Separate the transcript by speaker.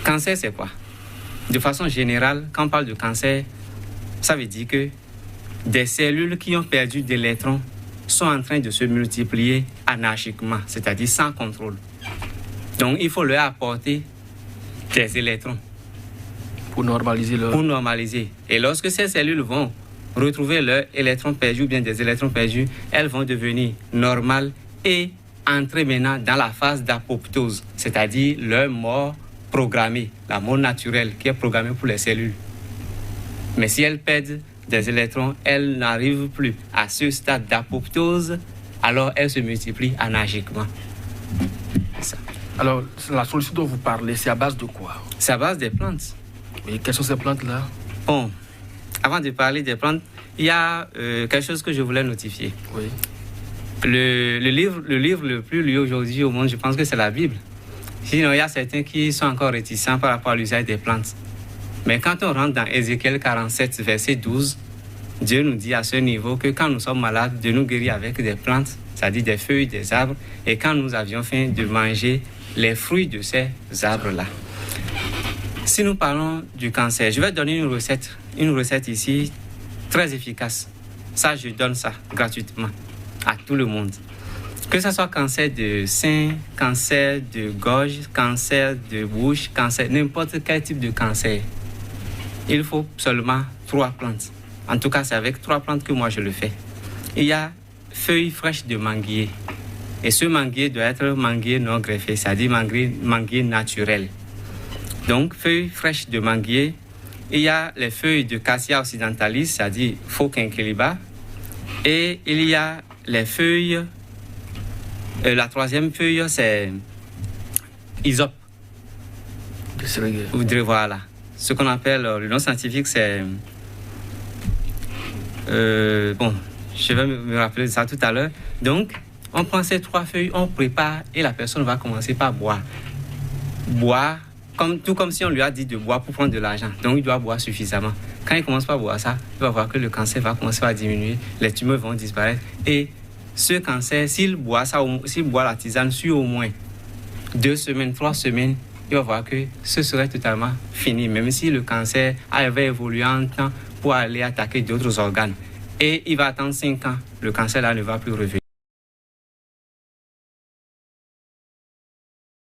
Speaker 1: Cancer, c'est quoi? De façon générale, quand on parle de cancer, ça veut dire que des cellules qui ont perdu des électrons sont en train de se multiplier anarchiquement, c'est-à-dire sans contrôle. Donc, il faut leur apporter des électrons.
Speaker 2: Pour normaliser.
Speaker 1: Et lorsque ces cellules vont retrouver leurs électrons perdus ou bien des électrons perdus, elles vont devenir normales et entrer maintenant dans la phase d'apoptose, c'est-à-dire leur mort programmée, la mort naturelle qui est programmée pour les cellules. Mais si elles perdent des électrons, elles n'arrivent plus à ce stade d'apoptose, alors elles se multiplient anarchiquement. C'est ça.
Speaker 2: Alors, la solution dont vous parlez, c'est à base de quoi?
Speaker 1: C'est à base des plantes.
Speaker 2: Et quelles sont ces plantes-là?
Speaker 1: Bon, avant de parler des plantes, il y a quelque chose que je voulais notifier.
Speaker 2: Oui.
Speaker 1: Le livre le plus lu aujourd'hui au monde, je pense que c'est la Bible. Sinon, il y a certains qui sont encore réticents par rapport à l'usage des plantes. Mais quand on rentre dans Ézéchiel 47, verset 12, Dieu nous dit à ce niveau que quand nous sommes malades, de nous guérir avec des plantes, c'est-à-dire des feuilles, des arbres, et quand nous avions faim, de manger les fruits de ces arbres-là. Si nous parlons du cancer, je vais donner une recette ici très efficace. Ça, je donne ça gratuitement à tout le monde. Que ce soit cancer de sein, cancer de gorge, cancer de bouche, cancer, n'importe quel type de cancer. Il faut seulement 3 plantes. En tout cas, c'est avec 3 plantes que moi je le fais. Il y a feuilles fraîches de manguier. Et ce manguier doit être manguier non greffé, c'est-à-dire manguier naturel. Donc, feuilles fraîches de manguier. Il y a les feuilles de Cassia occidentalis, c'est-à-dire Phoquinqueliba. Et il y a les feuilles... la troisième feuille, c'est Hysope. Vous direz, voilà. Ce qu'on appelle, le nom scientifique, c'est... bon, je vais me rappeler de ça tout à l'heure. Donc, on prend ces 3 feuilles, on prépare et la personne va commencer par boire. Boire, tout comme si on lui a dit de boire pour prendre de l'argent. Donc, il doit boire suffisamment. Quand il commence par boire ça, il va voir que le cancer va commencer à diminuer, les tumeurs vont disparaître. Et ce cancer, s'il boit la tisane sur au moins 2 semaines, 3 semaines, il va voir que ce serait totalement fini, même si le cancer avait évolué en temps pour aller attaquer d'autres organes. Et il va attendre 5 ans, le cancer là ne va plus revenir.